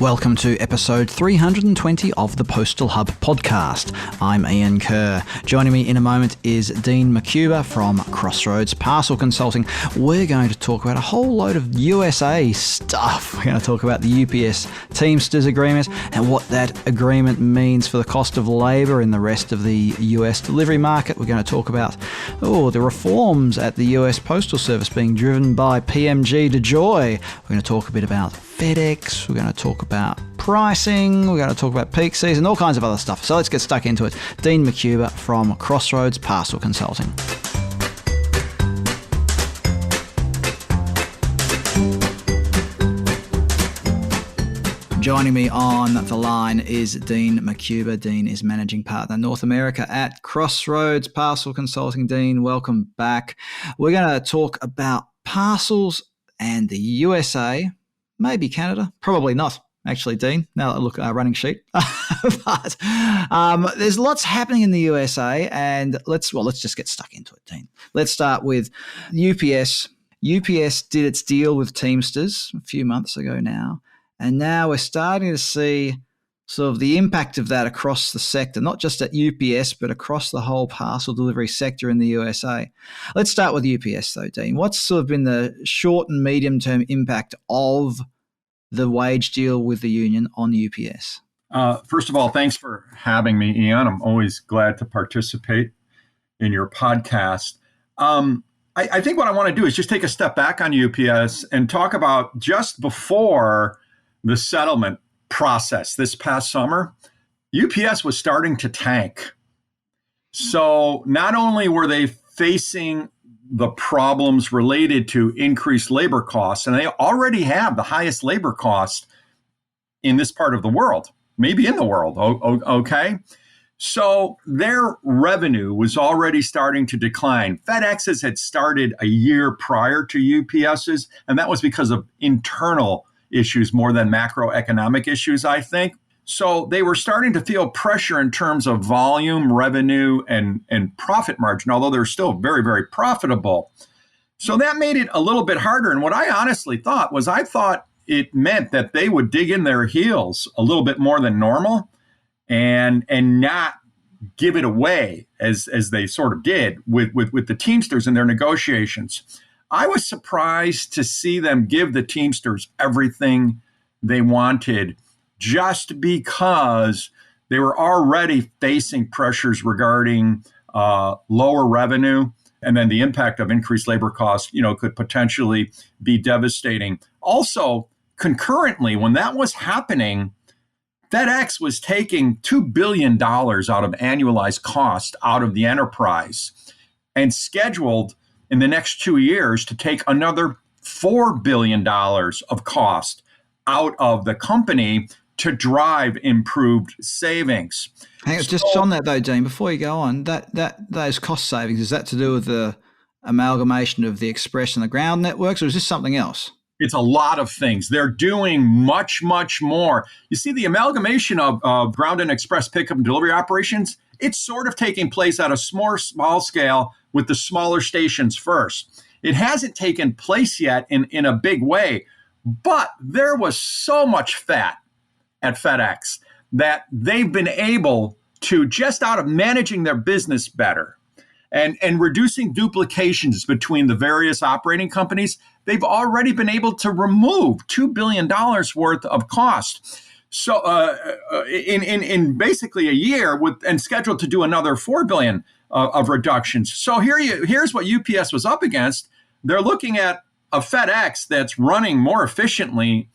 Welcome to episode 320 of the Postal Hub podcast. I'm Ian Kerr. Joining me in a moment is Dean McCuber from Crossroads Parcel Consulting. We're going to talk about a whole load of USA stuff. We're going to talk about the UPS-Teamsters agreement and what that agreement means for the cost of labour in the rest of the US delivery market. We're going to talk about the reforms at the US Postal Service being driven by PMG DeJoy. We're going to talk a bit about FedEx. We're going to talk about pricing. We're going to talk about peak season, all kinds of other stuff. So let's get stuck into it. Dean McCuber from Crossroads Parcel Consulting. Joining me on the line is Dean McCuber. Dean is Managing Partner North America at Crossroads Parcel Consulting. Dean, welcome back. We're going to talk about parcels and the USA. Maybe Canada, probably not, actually, Dean. Now look at our running sheet. But there's lots happening in the USA, and let's just get stuck into it, Dean. Let's start with UPS. UPS did its deal with Teamsters a few months ago now, and now we're starting to see sort of the impact of that across the sector, not just at UPS, but across the whole parcel delivery sector in the USA. Let's start with UPS though, Dean. What's sort of been the short and medium term impact of the wage deal with the union on UPS? First of all, thanks for having me, Ian. I'm always glad to participate in your podcast. I think what I want to do is just take a step back on UPS and talk about just before the settlement process this past summer, UPS was starting to tank. So not only were they facing the problems related to increased labor costs, and they already have the highest labor cost in this part of the world, maybe in the world, okay? So their revenue was already starting to decline. FedEx's had started a year prior to UPS's, and that was because of internal issues more than macroeconomic issues, I think. So they were starting to feel pressure in terms of volume, revenue, and profit margin, although they're still very, very profitable. So that made it a little bit harder. And what I honestly thought was I thought it meant that they would dig in their heels a little bit more than normal and not give it away as they sort of did with the Teamsters in their negotiations. I was surprised to see them give the Teamsters everything they wanted just because they were already facing pressures regarding lower revenue, and then the impact of increased labor costs, could potentially be devastating. Also, concurrently, when that was happening, FedEx was taking $2 billion out of annualized cost out of the enterprise and scheduled in the next 2 years to take another $4 billion of cost out of the company to drive improved savings. Hang on, just on that though, Dean, before you go on, those cost savings, is that to do with the amalgamation of the express and the ground networks, or is this something else? It's a lot of things. They're doing much, much more. You see, the amalgamation of ground and express pickup and delivery operations, it's sort of taking place at a small scale with the smaller stations first. It hasn't taken place yet in a big way, but there was so much fat at FedEx that they've been able to, just out of managing their business better and reducing duplications between the various operating companies, they've already been able to remove $2 billion worth of cost. So in basically a year, and scheduled to do another $4 billion of reductions. So here's what UPS was up against. They're looking at a FedEx that's running more efficiently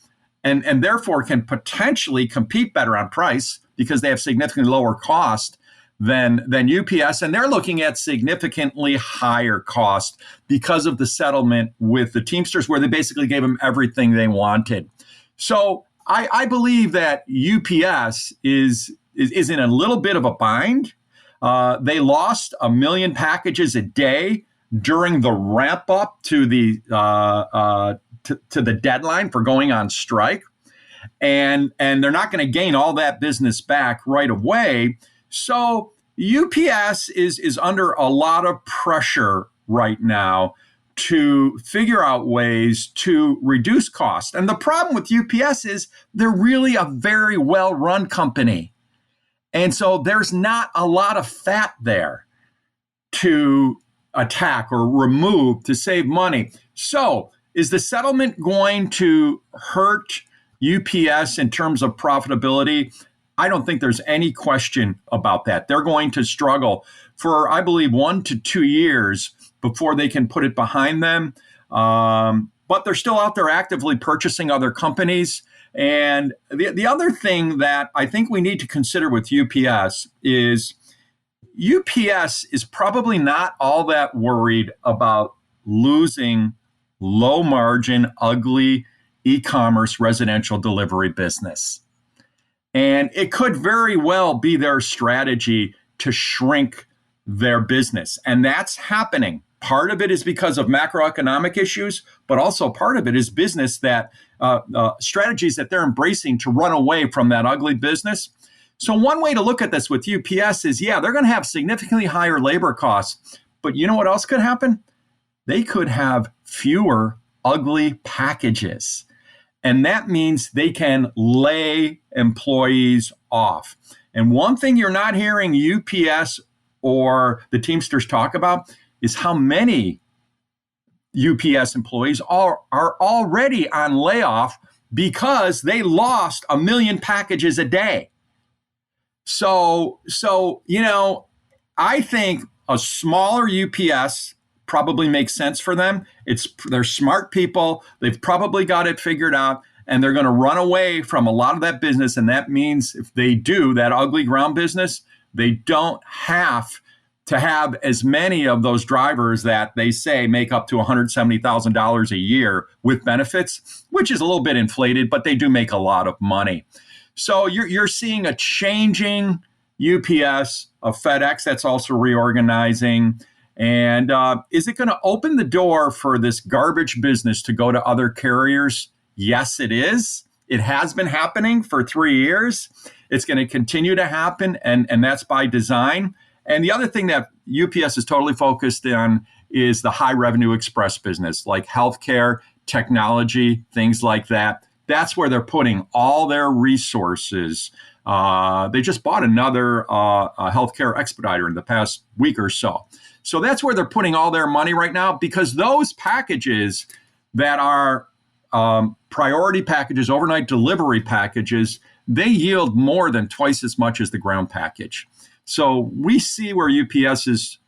and therefore can potentially compete better on price because they have significantly lower cost than UPS. And they're looking at significantly higher cost because of the settlement with the Teamsters, where they basically gave them everything they wanted. So I believe that UPS is in a little bit of a bind. They lost 1 million packages a day during the ramp up to the deadline for going on strike, and they're not going to gain all that business back right away. So UPS is under a lot of pressure right now to figure out ways to reduce cost. And the problem with UPS is they're really a very well-run company. And so there's not a lot of fat there to attack or remove to save money. So is the settlement going to hurt UPS in terms of profitability? I don't think there's any question about that. They're going to struggle for, I believe, 1 to 2 years before they can put it behind them. But they're still out there actively purchasing other companies. And the other thing that I think we need to consider with UPS is probably not all that worried about losing low margin, ugly e-commerce residential delivery business. And it could very well be their strategy to shrink their business. And that's happening. Part of it is because of macroeconomic issues, but also part of it is business that strategies that they're embracing to run away from that ugly business. So one way to look at this with UPS is, they're going to have significantly higher labor costs. But you know what else could happen? They could have fewer ugly packages. And that means they can lay employees off. And one thing you're not hearing UPS or the Teamsters talk about is how many UPS employees are already on layoff because they lost 1 million packages a day. So I think a smaller UPS probably makes sense for them. They're smart people. They've probably got it figured out, and they're going to run away from a lot of that business. And that means if they do that ugly ground business, they don't have to have as many of those drivers that they say make up to $170,000 a year with benefits, which is a little bit inflated, but they do make a lot of money. So you're seeing a changing UPS, a FedEx that's also reorganizing. And is it going to open the door for this garbage business to go to other carriers? Yes, it is. It has been happening for 3 years. It's going to continue to happen, and that's by design. And the other thing that UPS is totally focused on is the high revenue express business, like healthcare, technology, things like that. That's where they're putting all their resources. They just bought another healthcare expediter in the past week or so. So that's where they're putting all their money right now, because those packages that are priority packages, overnight delivery packages, they yield more than twice as much as the ground package. So we see where UPS's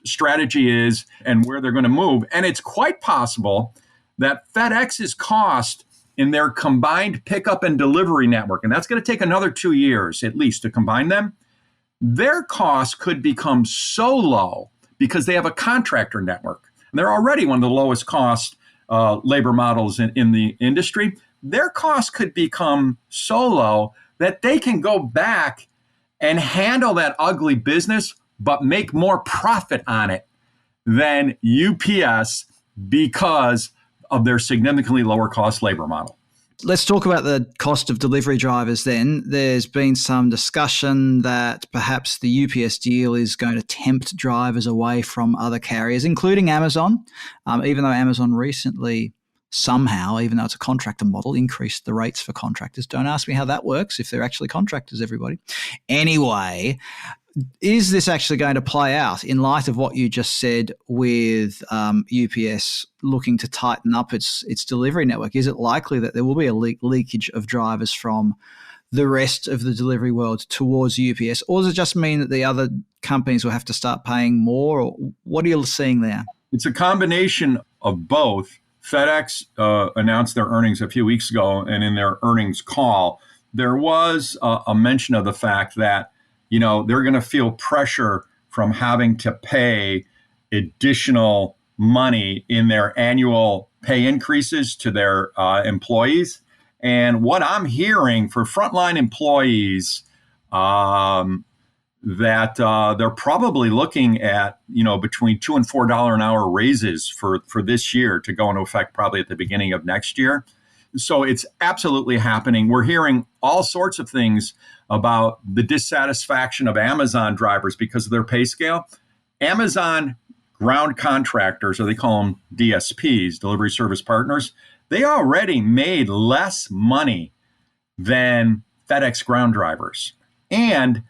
strategy is and where they're going to move. And it's quite possible that FedEx's cost in their combined pickup and delivery network, and that's going to take another 2 years at least to combine them, their cost could become so low because they have a contractor network. And they're already one of the lowest cost labor models in the industry. Their costs could become so low that they can go back and handle that ugly business, but make more profit on it than UPS because of their significantly lower cost labor model. Let's talk about the cost of delivery drivers then. There's been some discussion that perhaps the UPS deal is going to tempt drivers away from other carriers, including Amazon, even though Amazon recently somehow, even though it's a contractor model, increased the rates for contractors. Don't ask me how that works if they're actually contractors, everybody. Anyway, is this actually going to play out in light of what you just said with UPS looking to tighten up its delivery network? Is it likely that there will be a leakage of drivers from the rest of the delivery world towards UPS? Or does it just mean that the other companies will have to start paying more? Or what are you seeing there? It's a combination of both. FedEx announced their earnings a few weeks ago, and in their earnings call, there was a mention of the fact that they're going to feel pressure from having to pay additional money in their annual pay increases to their employees. And what I'm hearing for frontline employees, that they're probably looking at, between $2 and $4 an hour raises for this year to go into effect probably at the beginning of next year. So it's absolutely happening. We're hearing all sorts of things about the dissatisfaction of Amazon drivers because of their pay scale. Amazon ground contractors, or they call them DSPs, delivery service partners, they already made less money than FedEx ground drivers. And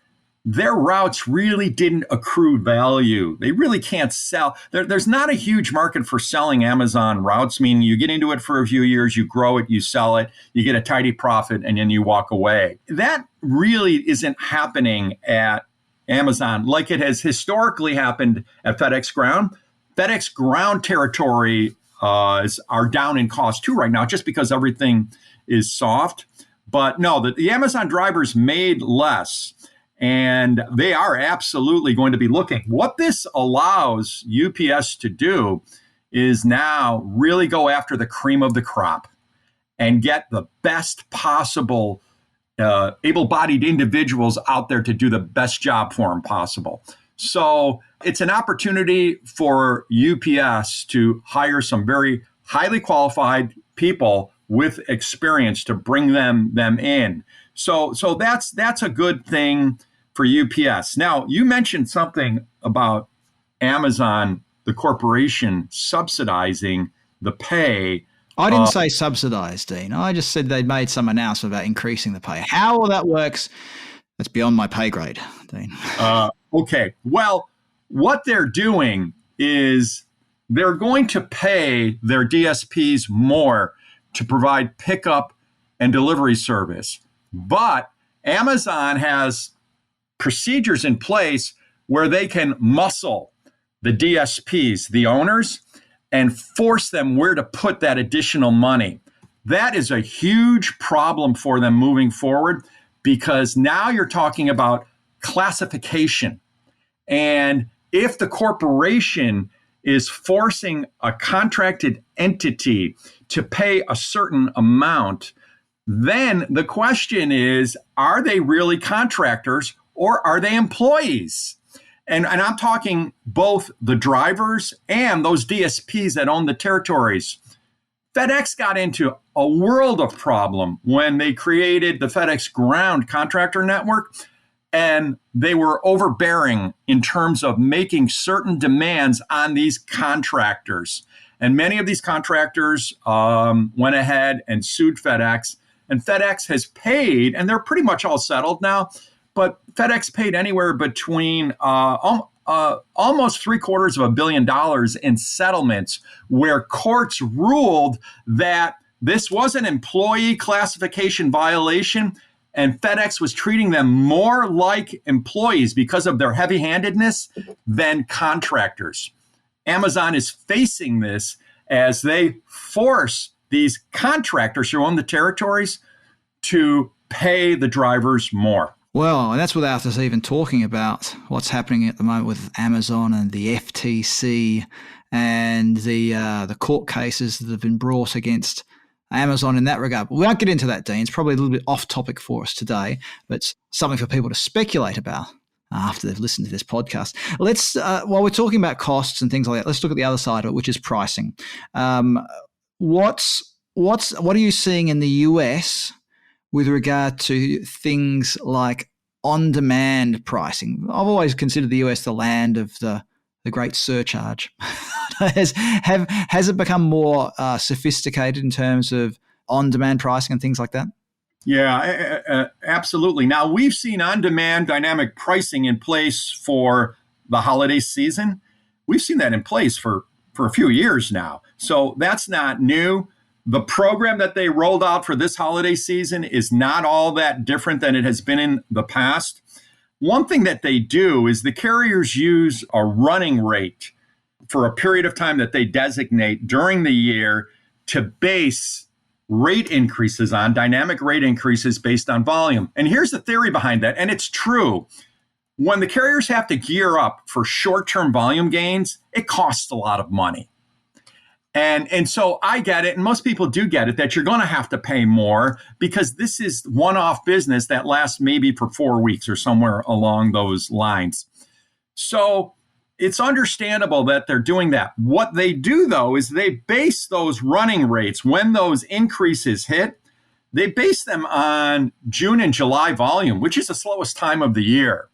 their routes really didn't accrue value. They really can't sell. There's not a huge market for selling Amazon routes, meaning you get into it for a few years, you grow it, you sell it, you get a tidy profit, and then you walk away. That really isn't happening at Amazon like it has historically happened at FedEx Ground. FedEx Ground territory are down in cost too right now, just because everything is soft. But no, the Amazon drivers made less. And they are absolutely going to be looking. What this allows UPS to do is now really go after the cream of the crop and get the best possible able-bodied individuals out there to do the best job for them possible. So it's an opportunity for UPS to hire some very highly qualified people with experience to bring them in. So that's a good thing for UPS. Now, you mentioned something about Amazon, the corporation, subsidizing the pay. I didn't say subsidized, Dean. I just said they made some announcement about increasing the pay. How all that works, that's beyond my pay grade, Dean. Okay. Well, what they're doing is they're going to pay their DSPs more to provide pickup and delivery service. But Amazon has procedures in place where they can muscle the DSPs, the owners, and force them where to put that additional money. That is a huge problem for them moving forward, because now you're talking about classification. And if the corporation is forcing a contracted entity to pay a certain amount, then the question is, are they really contractors or are they employees? And I'm talking both the drivers and those DSPs that own the territories. FedEx got into a world of problem when they created the FedEx Ground contractor network, and they were overbearing in terms of making certain demands on these contractors. And many of these contractors went ahead and sued FedEx, and FedEx has paid, and they're pretty much all settled now, but FedEx paid anywhere between almost $750 million in settlements, where courts ruled that this was an employee classification violation, and FedEx was treating them more like employees because of their heavy-handedness than contractors. Amazon is facing this as they force these contractors who own the territories to pay the drivers more. Well, and that's without us even talking about what's happening at the moment with Amazon and the FTC and the court cases that have been brought against Amazon in that regard. But we won't get into that, Dean. It's probably a little bit off topic for us today, but it's something for people to speculate about after they've listened to this podcast. Let's, while we're talking about costs and things like that, let's look at the other side of it, which is pricing. What are you seeing in the US with regard to things like on-demand pricing? I've always considered the US the land of the great surcharge. Has it become more sophisticated in terms of on-demand pricing and things like that? Yeah, absolutely. Now, we've seen on-demand dynamic pricing in place for the holiday season. We've seen that in place for a few years now. So that's not new. The program that they rolled out for this holiday season is not all that different than it has been in the past. One thing that they do is the carriers use a running rate for a period of time that they designate during the year to base rate increases on, dynamic rate increases based on volume. And here's the theory behind that, and it's true. When the carriers have to gear up for short-term volume gains, it costs a lot of money. And so I get it, and most people do get it, that you're going to have to pay more because this is one-off business that lasts maybe for 4 weeks or somewhere along those lines. So it's understandable that they're doing that. What they do, though, is they base those running rates, when those increases hit, they base them on June and July volume, which is the slowest time of the year.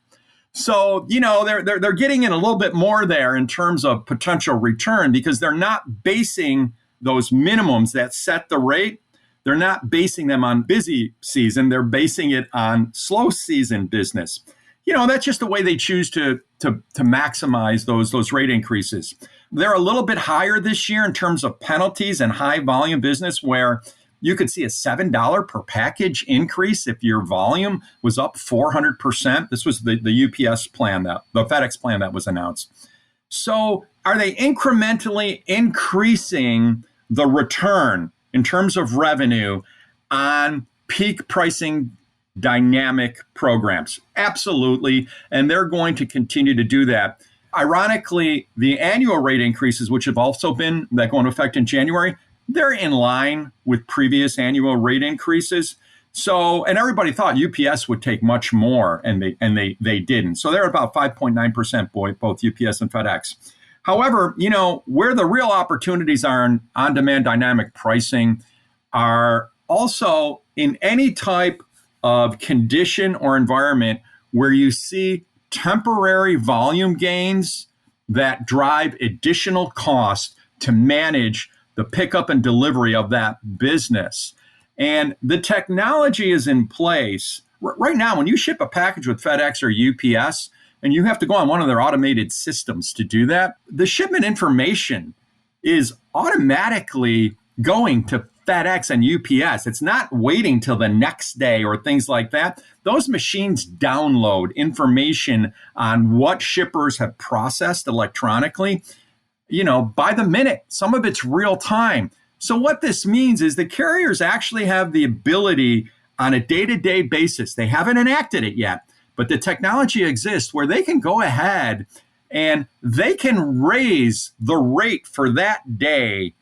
So, they're getting in a little bit more there in terms of potential return because they're not basing those minimums that set the rate. They're not basing them on busy season. They're basing it on slow season business. That's just the way they choose to maximize those rate increases. They're a little bit higher this year in terms of penalties and high volume business where you could see a $7 per package increase if your volume was up 400%. This was the UPS plan, the FedEx plan that was announced. So are they incrementally increasing the return in terms of revenue on peak pricing dynamic programs? Absolutely. And they're going to continue to do that. Ironically, the annual rate increases, which have also been that go into effect in January, they're in line with previous annual rate increases. So, and everybody thought UPS would take much more, and they didn't. So they're about 5.9%, both UPS and FedEx. However, where the real opportunities are in on-demand dynamic pricing are also in any type of condition or environment where you see temporary volume gains that drive additional cost to manage the pickup and delivery of that business. And the technology is in place. Right now, when you ship a package with FedEx or UPS, and you have to go on one of their automated systems to do that, the shipment information is automatically going to FedEx and UPS. It's not waiting till the next day or things like that. Those machines download information on what shippers have processed electronically, by the minute. Some of it's real time. So what this means is the carriers actually have the ability on a day-to-day basis. They haven't enacted it yet, but the technology exists where they can go ahead and they can raise the rate for that day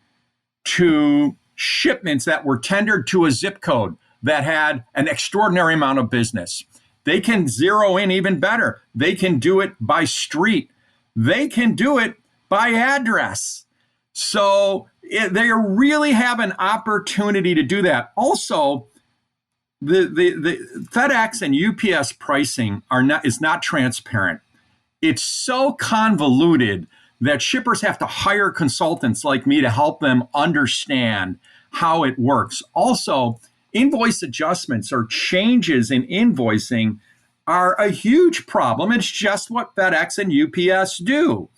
to shipments that were tendered to a zip code that had an extraordinary amount of business. They can zero in even better. They can do it by street. They can do it by address. So they really have an opportunity to do that. Also, the FedEx and UPS pricing is not transparent. It's so convoluted that shippers have to hire consultants like me to help them understand how it works. Also, invoice adjustments or changes in invoicing are a huge problem. It's just what FedEx and UPS do.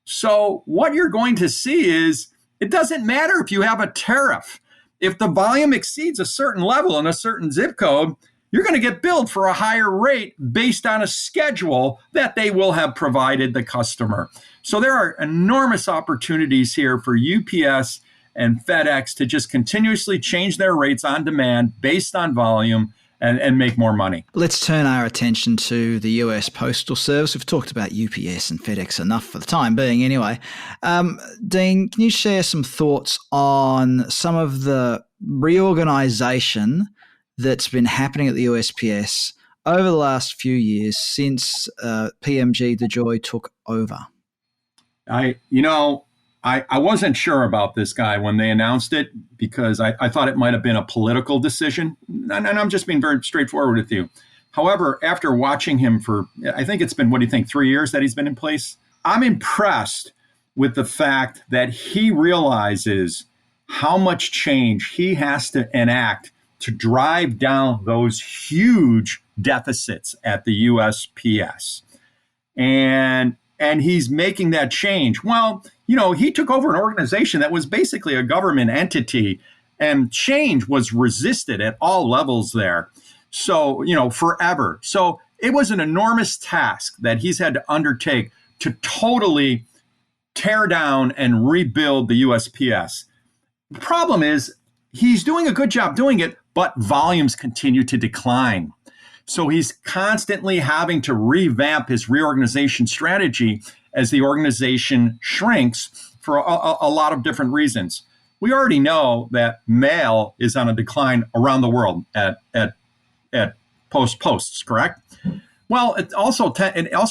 So what you're going to see is it doesn't matter if you have a tariff. If the volume exceeds a certain level in a certain zip code, you're going to get billed for a higher rate based on a schedule that they will have provided the customer. So there are enormous opportunities here for UPS and FedEx to just continuously change their rates on demand based on volume and make more money. Let's turn our attention to the US Postal Service. We've talked about UPS and FedEx enough for the time being anyway. Dean, can you share some thoughts on some of the reorganisation that's been happening at the USPS over the last few years since PMG DeJoy took over? I wasn't sure about this guy when they announced it because I thought it might have been a political decision. And I'm just being very straightforward with you. However, after watching him for, I think it's been, 3 years that he's been in place? I'm impressed with the fact that he realizes how much change he has to enact to drive down those huge deficits at the USPS. And he's making that change. Well, he took over an organization that was basically a government entity, and change was resisted at all levels there. So, forever. So it was an enormous task that he's had to undertake to totally tear down and rebuild the USPS. The problem is he's doing a good job doing it, but volumes continue to decline. So he's constantly having to revamp his reorganization strategy as the organization shrinks for a lot of different reasons. We already know that mail is on a decline around the world at posts, correct? Well, it also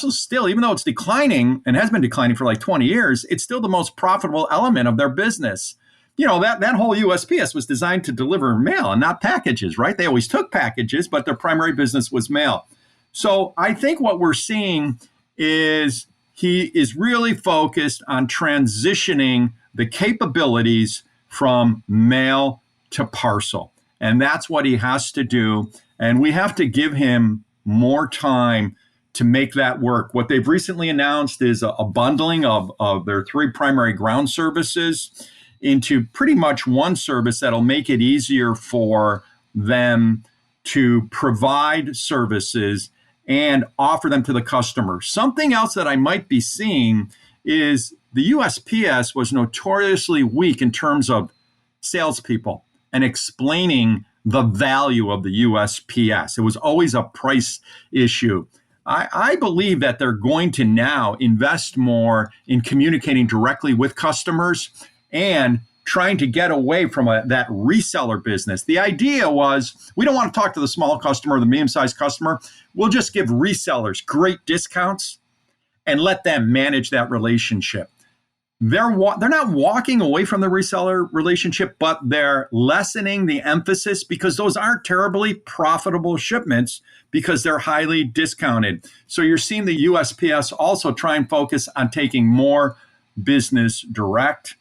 still, even though it's declining and has been declining for like 20 years, it's still the most profitable element of their business. That whole USPS was designed to deliver mail and not packages, right? They always took packages, but their primary business was mail. So I think what we're seeing is he is really focused on transitioning the capabilities from mail to parcel. And that's what he has to do. And we have to give him more time to make that work. What they've recently announced is a bundling of their three primary ground services into pretty much one service that'll make it easier for them to provide services and offer them to the customer. Something else that I might be seeing is the USPS was notoriously weak in terms of salespeople and explaining the value of the USPS. It was always a price issue. I believe that they're going to now invest more in communicating directly with customers and trying to get away from that reseller business. The idea was we don't want to talk to the small customer, the medium-sized customer. We'll just give resellers great discounts and let them manage that relationship. They're not walking away from the reseller relationship, but they're lessening the emphasis because those aren't terribly profitable shipments because they're highly discounted. So you're seeing the USPS also try and focus on taking more business direct.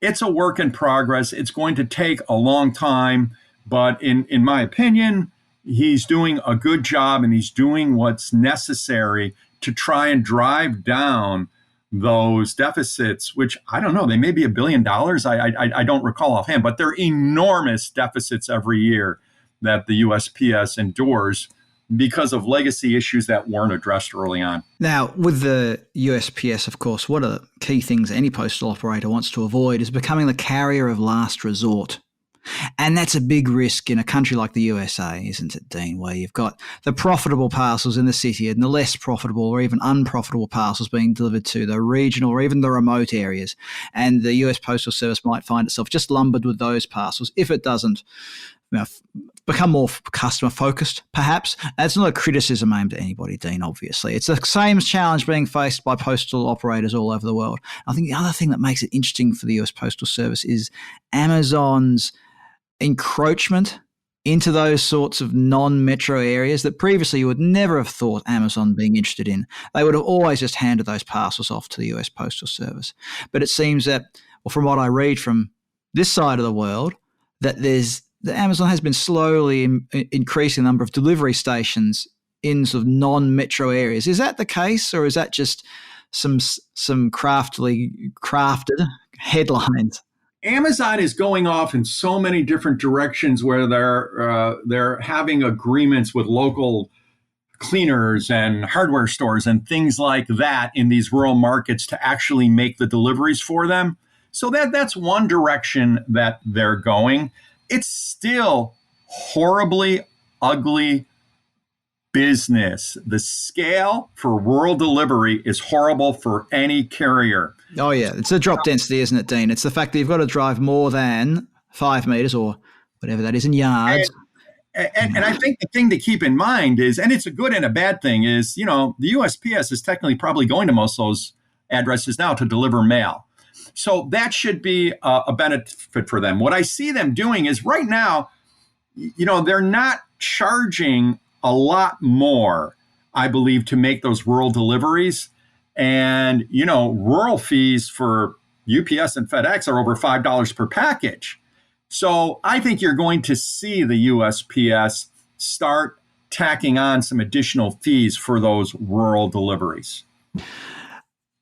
It's a work in progress. It's going to take a long time, but in my opinion, he's doing a good job and he's doing what's necessary to try and drive down those deficits, which I don't know, they may be $1 billion. I don't recall offhand, but they're enormous deficits every year that the USPS endures because of legacy issues that weren't addressed early on. Now, with the USPS, of course, one of the key things any postal operator wants to avoid is becoming the carrier of last resort. And that's a big risk in a country like the USA, isn't it, Dean, where you've got the profitable parcels in the city and the less profitable or even unprofitable parcels being delivered to the regional or even the remote areas. And the US Postal Service might find itself just lumbered with those parcels if it doesn't become more customer focused, perhaps. That's not a criticism aimed at anybody, Dean, obviously. It's the same challenge being faced by postal operators all over the world. I think the other thing that makes it interesting for the US Postal Service is Amazon's encroachment into those sorts of non-metro areas that previously you would never have thought Amazon being interested in. They would have always just handed those parcels off to the US Postal Service. But it seems that, well, from what I read from this side of the world, that Amazon has been slowly increasing the number of delivery stations in sort of non-metro areas. Is that the case, or is that just some craftily crafted headlines? Amazon is going off in so many different directions where they're having agreements with local cleaners and hardware stores and things like that in these rural markets to actually make the deliveries for them. So that's one direction that they're going. It's still horribly ugly business. The scale for rural delivery is horrible for any carrier. Oh, yeah. It's the drop density, isn't it, Dean? It's the fact that you've got to drive more than 5 meters or whatever that is in yards. And I think the thing to keep in mind is, and it's a good and a bad thing, is, the USPS is technically probably going to most of those addresses now to deliver mail. So that should be a benefit for them. What I see them doing is right now, they're not charging a lot more, I believe, to make those rural deliveries. And, rural fees for UPS and FedEx are over $5 per package. So I think you're going to see the USPS start tacking on some additional fees for those rural deliveries.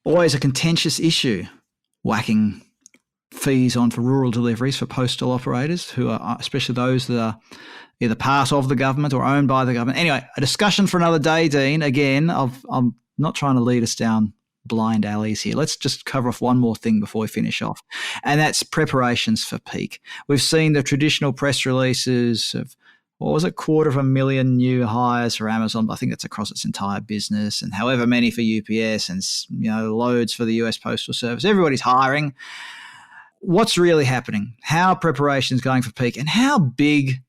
Always a contentious issue, whacking fees onto rural deliveries for postal operators who are, especially those that are either part of the government or owned by the government. Anyway, a discussion for another day, Dean. Again, I'm not trying to lead us down blind alleys here. Let's just cover off one more thing before we finish off, and that's preparations for peak. We've seen the traditional press releases of, 250,000 new hires for Amazon, but I think that's across its entire business, and however many for UPS and, loads for the US Postal Service. Everybody's hiring. What's really happening? How are preparations going for peak, and how big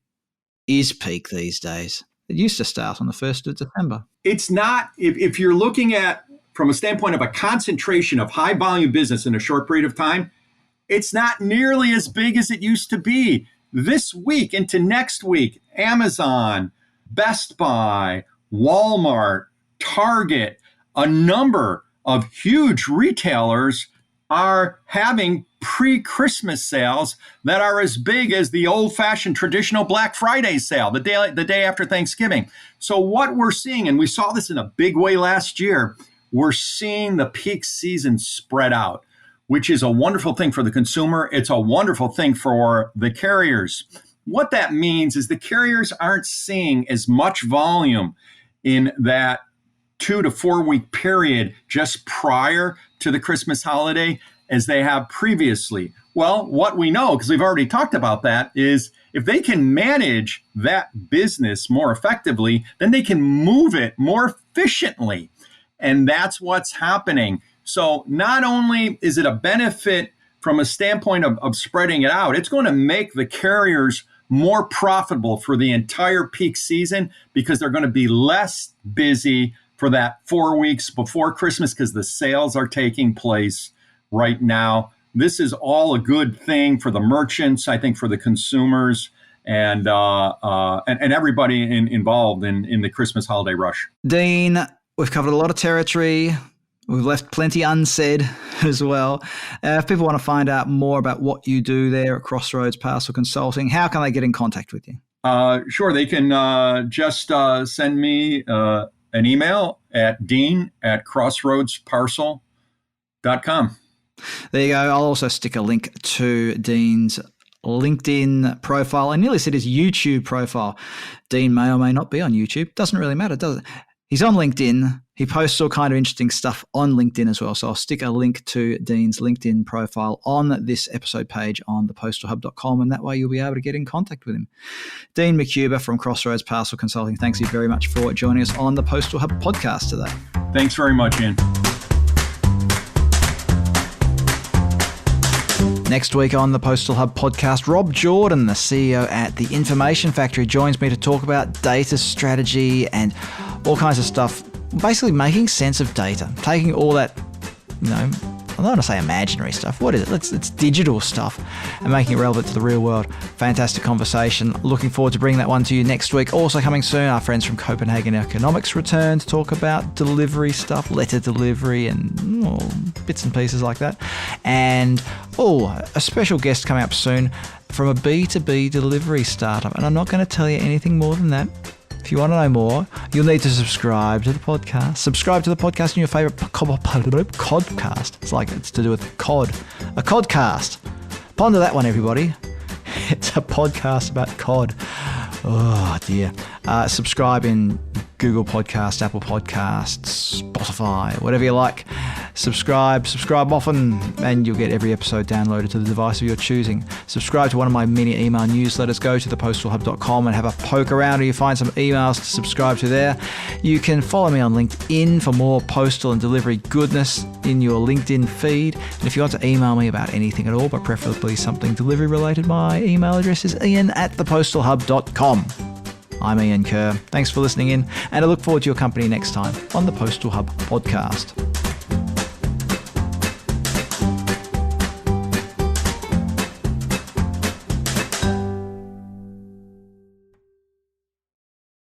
is peak these days? It used to start on the 1st of December. It's not, if you're looking at from a standpoint of a concentration of high volume business in a short period of time, it's not nearly as big as it used to be. This week into next week, Amazon, Best Buy, Walmart, Target, a number of huge retailers are having pre-Christmas sales that are as big as the old-fashioned traditional Black Friday sale, the day after Thanksgiving. So what we're seeing, and we saw this in a big way last year, we're seeing the peak season spread out, which is a wonderful thing for the consumer. It's a wonderful thing for the carriers. What that means is the carriers aren't seeing as much volume in that 2 to 4 week period just prior to the Christmas holiday as they have previously. Well, what we know, because we've already talked about that, is if they can manage that business more effectively, then they can move it more efficiently. And that's what's happening. So not only is it a benefit from a standpoint of spreading it out, it's going to make the carriers more profitable for the entire peak season because they're going to be less busy for that 4 weeks before Christmas because the sales are taking place right now. This is all a good thing for the merchants, I think, for the consumers, and everybody involved in the Christmas holiday rush. Dean, we've covered a lot of territory. We've left plenty unsaid as well. If people want to find out more about what you do there at Crossroads Parcel Consulting, how can they get in contact with you? Sure. They can just send me an email at dean@crossroadsparcel.com. There you go. I'll also stick a link to Dean's LinkedIn profile. I nearly said his YouTube profile. Dean may or may not be on YouTube. Doesn't really matter, does it? He's on LinkedIn. He posts all kind of interesting stuff on LinkedIn as well. So I'll stick a link to Dean's LinkedIn profile on this episode page on thepostalhub.com, and that way you'll be able to get in contact with him. Dean McCuber from Crossroads Parcel Consulting, thanks you very much for joining us on the Postal Hub podcast today. Thanks very much, Ian. Next week on the Postal Hub podcast, Rob Jordan, the CEO at the Information Factory, joins me to talk about data strategy and all kinds of stuff, basically making sense of data, taking all that, I don't want to say imaginary stuff. What is it? It's digital stuff and making it relevant to the real world. Fantastic conversation. Looking forward to bringing that one to you next week. Also coming soon, our friends from Copenhagen Economics return to talk about delivery stuff, letter delivery and bits and pieces like that. And a special guest coming up soon from a B2B delivery startup. And I'm not going to tell you anything more than that. If you want to know more, you'll need to subscribe to the podcast. Subscribe to the podcast in your favorite codcast. It's like it's to do with cod. A codcast. Ponder that one, everybody. It's a podcast about cod. Oh, dear. Subscribe in Google Podcasts, Apple Podcasts, Spotify, whatever you like. Subscribe often, and you'll get every episode downloaded to the device of your choosing. Subscribe to one of my mini email newsletters. Go to thepostalhub.com and have a poke around, or you find some emails to subscribe to there. You can follow me on LinkedIn for more postal and delivery goodness in your LinkedIn feed. And if you want to email me about anything at all, but preferably something delivery related, my email address is ian@thepostalhub.com. I'm Ian Kerr. Thanks for listening in, and I look forward to your company next time on the Postal Hub podcast.